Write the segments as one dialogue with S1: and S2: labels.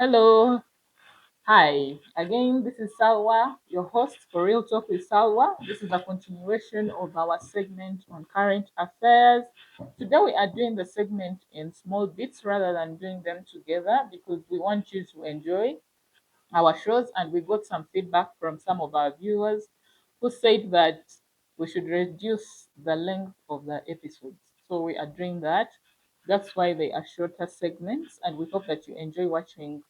S1: Hello. Hi. Again, this is Salwa, your host for Real Talk with Salwa. This is a continuation of our segment on current affairs. Today, we are doing the segment in small bits rather than doing them together because we want you to enjoy our shows. And we got some feedback from some of our viewers who said that we should reduce the length of the episodes. So, we are doing that. That's why they are shorter segments, and we hope that you enjoy watching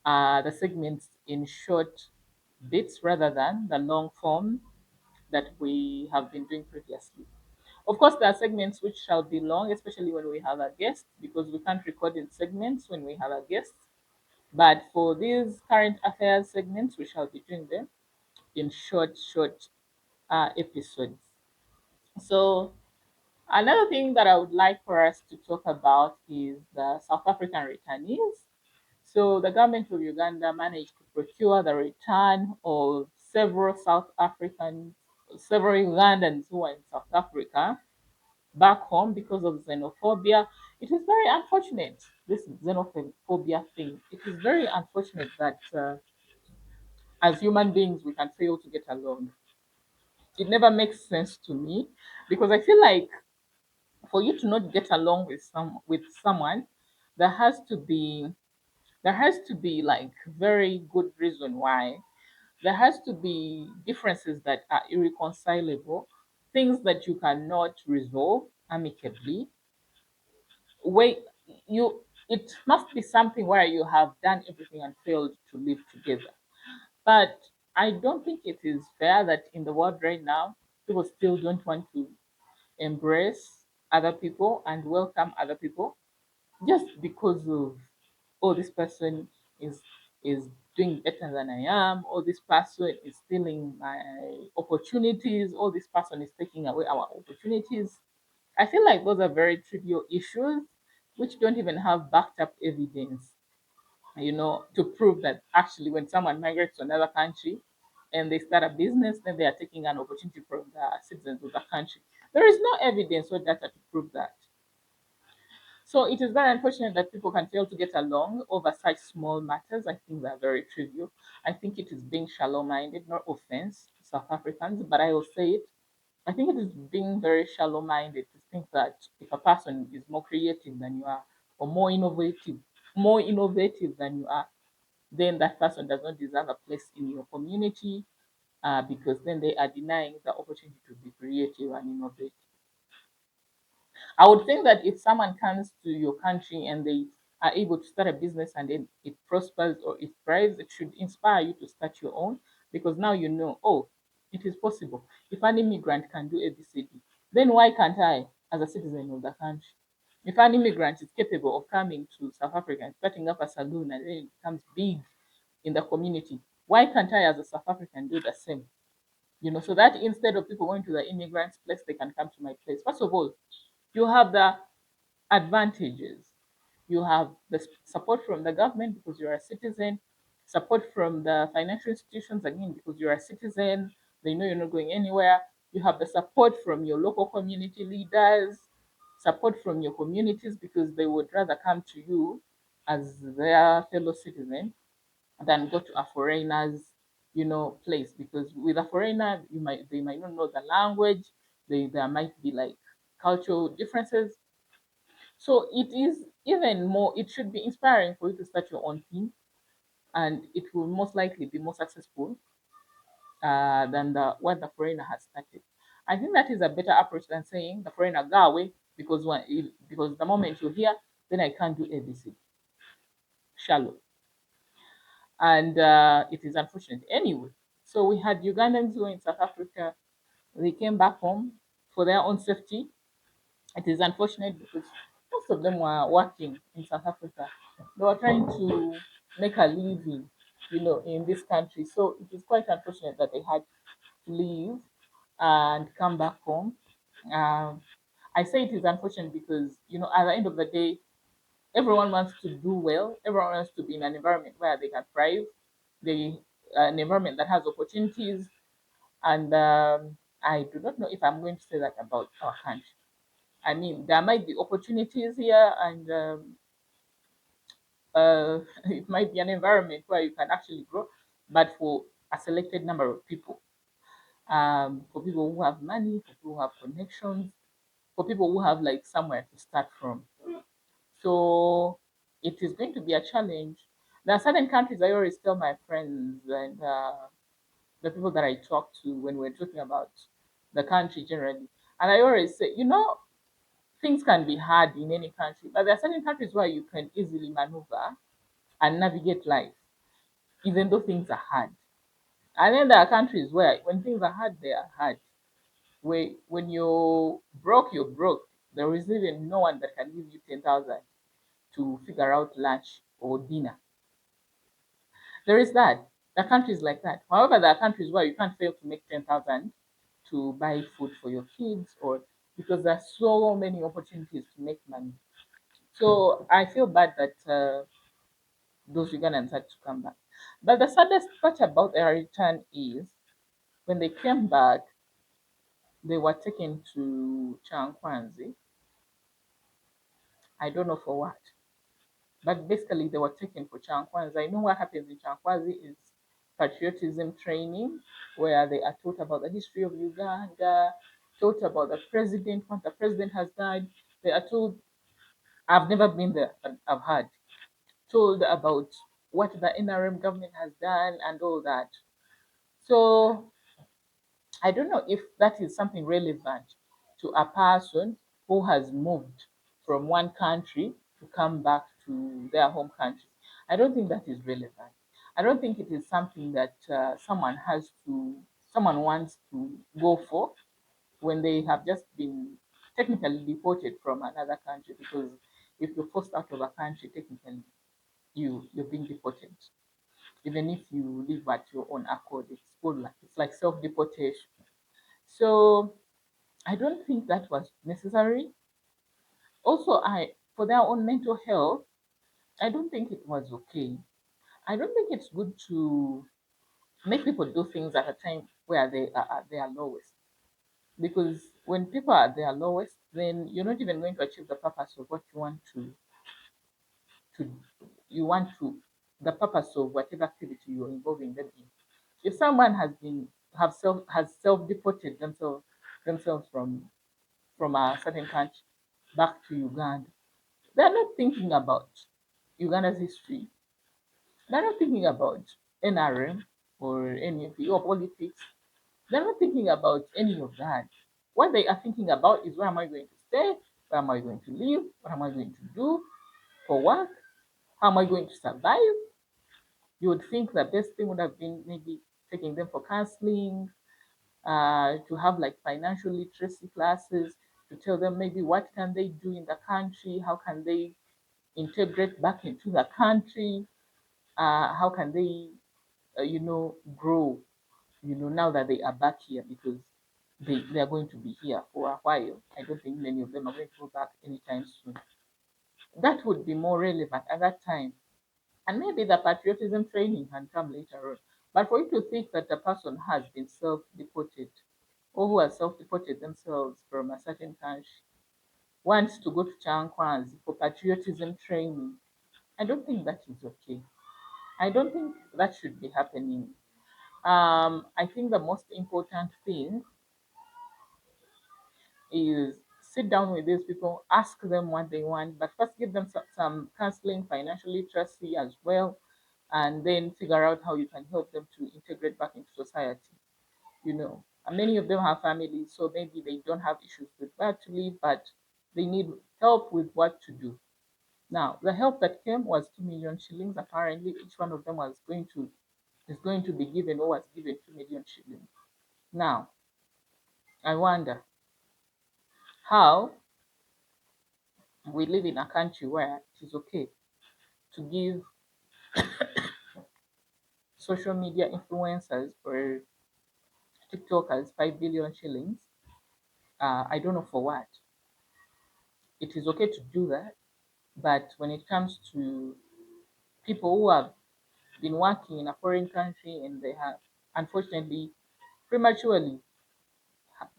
S1: the segments in short bits rather than the long form that we have been doing previously. Of course, there are segments which shall be long, especially when we have a guest, because we can't record in segments when we have a guest. But for these current affairs segments, we shall be doing them in short episodes. So, another thing that I would like for us to talk about is the South African returnees. So the government of Uganda managed to procure the return of several Ugandans who were in South Africa back home because of xenophobia. It is very unfortunate, this xenophobia thing. It is very unfortunate that as human beings we can fail to get along. It never makes sense to me because I feel like for you to not get along with someone, there has to be like very good reason why. There has to be differences that are irreconcilable, things that you cannot resolve amicably. Wait, you it must be something where you have done everything and failed to live together. But I don't think it is fair that in the world right now, people still don't want to embrace other people and welcome other people just because of, oh, this person is doing better than I am, or this person is stealing my opportunities, or this person is taking away our opportunities. I feel like those are very trivial issues which don't even have backed up evidence, to prove that actually when someone migrates to another country and they start a business, then they are taking an opportunity from the citizens of the country. There is no evidence or data to prove that. So it is very unfortunate that people can fail to get along over such small matters. I think they are very trivial. I think it is being shallow minded, no offense to South Africans, but I will say it. I think it is being very shallow minded to think that if a person is more creative than you are or more innovative than you are, then that person does not deserve a place in your community because then they are denying the opportunity to be creative and innovative. I would think that if someone comes to your country and they are able to start a business and then it prospers or it thrives, it should inspire you to start your own because now you know, oh, it is possible. If an immigrant can do ABCD, then why can't I as a citizen of the country? If an immigrant is capable of coming to South Africa and starting up a saloon and then it becomes big in the community, why can't I as a South African do the same? So that instead of people going to the immigrants' place, they can come to my place. First of all, you have the advantages. You have the support from the government because you're a citizen, support from the financial institutions again because you're a citizen, they know you're not going anywhere. You have the support from your local community leaders, support from your communities because they would rather come to you as their fellow citizen than go to a foreigner's place because with a foreigner they might not know the language, there might be like cultural differences. So it is even more, it should be inspiring for you to start your own thing and it will most likely be more successful than the what the foreigner has started. I think that is a better approach than saying the foreigner go away because the moment you're here, then I can't do ABC. Shallow. And it is unfortunate. Anyway, so we had Ugandans who were in South Africa. They came back home for their own safety. It is unfortunate because most of them were working in South Africa. They were trying to make a living, in this country. So it is quite unfortunate that they had to leave and come back home. Um, I say it is unfortunate because, at the end of the day, everyone wants to do well. Everyone wants to be in an environment where they can thrive. An environment that has opportunities. And I do not know if I'm going to say that about our country. I mean, there might be opportunities here, and it might be an environment where you can actually grow, but for a selected number of people, for people who have money, for people who have connections, for people who have like somewhere to start from. So it is going to be a challenge. There are certain countries I always tell my friends and the people that I talk to when we're talking about the country generally. And I always say, things can be hard in any country, but there are certain countries where you can easily maneuver and navigate life, even though things are hard. And then there are countries where when things are hard, they are hard. When you're broke, you're broke. There is even no one that can give you 10,000 to figure out lunch or dinner. There is that. There are countries like that. However, there are countries where you can't fail to make 10,000 to buy food for your kids, or because there are so many opportunities to make money. So I feel bad that those Ugandans had to come back. But the saddest part about their return is when they came back, they were taken to Chankwanzi. I don't know for what, but basically they were taken for Chankwanzi. I know what happens in Chankwanzi is patriotism training, where they are taught about the history of Uganda, taught about the president, once the president has died. They are told, I've never been there, but I've heard, told about what the NRM government has done and all that. So I don't know if that is something relevant to a person who has moved from one country to come back to their home country. I don't think that is relevant. I don't think it is something that someone wants to go for when they have just been technically deported from another country, because if you're forced out of a country, technically you're being deported. Even if you live at your own accord, it's like self-deportation. So I don't think that was necessary. Also, I for their own mental health, I don't think it was okay. I don't think it's good to make people do things at a time where they are at their lowest. Because when people are at their lowest, then you're not even going to achieve the purpose of what to you want to the purpose of whatever activity you're involving them in. If someone has self deported themselves from a certain country back to Uganda, they're not thinking about Uganda's history. They're not thinking about NRM or any of your politics. They're not thinking about any of that. What they are thinking about is, where am I going to stay? Where am I going to live? What am I going to do for work? How am I going to survive? You would think the best thing would have been maybe taking them for counseling, to have like financial literacy classes, to tell them maybe what can they do in the country, how can they integrate back into the country, how can they, grow, now that they are back here, because they are going to be here for a while. I don't think many of them are going to go back anytime soon. That would be more relevant at that time. And maybe the patriotism training can come later on. But for you to think that a person has been self deported, or who has self deported themselves from a certain country, wants to go to Chankwanzi for patriotism training, I don't think that is okay. I don't think that should be happening. I think the most important thing is sit down with these people, ask them what they want, but first give them some counseling, financial literacy as well, and then figure out how you can help them to integrate back into society. And many of them have families, so maybe they don't have issues with where to live, but they need help with what to do. Now, the help that came was 2 million shillings. Apparently, each one of them is going to be given, or was given 2 million shillings. Now, I wonder how we live in a country where it is okay to give social media influencers or TikTokers 5 billion shillings. I don't know for what. It is okay to do that, but when it comes to people who have been working in a foreign country and they have, unfortunately, prematurely,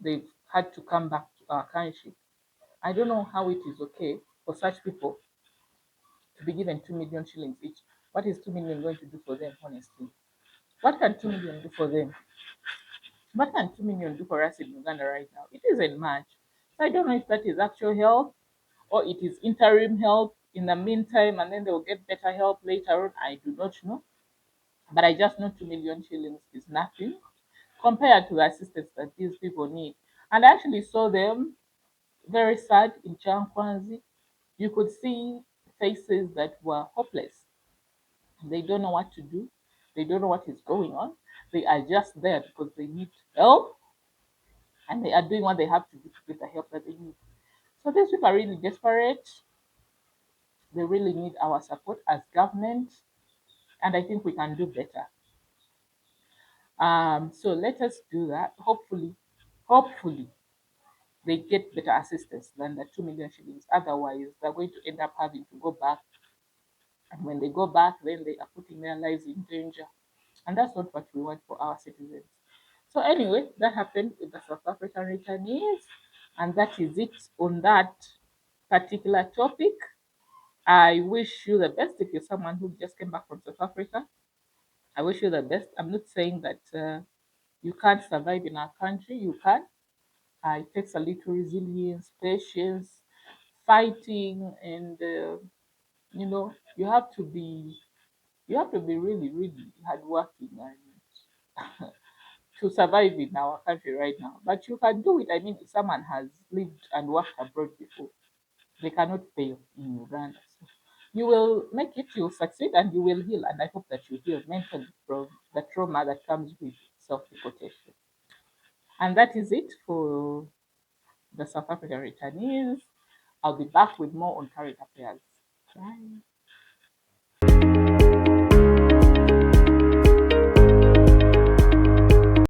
S1: they've had to come back to our country, I don't know how it is okay for such people to be given 2 million shillings each. What is 2 million going to do for them, honestly? What can 2 million do for them? What can 2 million do for us in Uganda right now? It isn't much. So I don't know if that is actual help or it is interim help in the meantime and then they will get better help later on. I do not know. But I just know 2 million shillings is nothing compared to the assistance that these people need. And I actually saw them very sad in Chankwanzi. You could see faces that were hopeless. They don't know what to do. They don't know what is going on. They are just there because they need help and they are doing what they have to do to get the help that they need. So these people are really desperate. They really need our support as government, and I think we can do better. So let us do that. Hopefully, they get better assistance than the 2 million shillings. Otherwise, they're going to end up having to go back, and when they go back, then they are putting their lives in danger, and that's not what we want for our citizens. So anyway, that happened with the South African returnees, and that is it on that particular topic. I wish you the best if you're someone who just came back from South Africa. I wish you the best. I'm not saying that you can't survive in our country. You can. It takes a little resilience, patience, fighting, and you have to be really, really hardworking and to survive in our country right now. But you can do it. I mean, if someone has lived and worked abroad before, they cannot fail in Uganda. So you will make it, you'll succeed, and you will heal. And I hope that you heal mentally from the trauma that comes with self deportation. And that is it for the South African returnees. I'll be back with more on current affairs. Bye.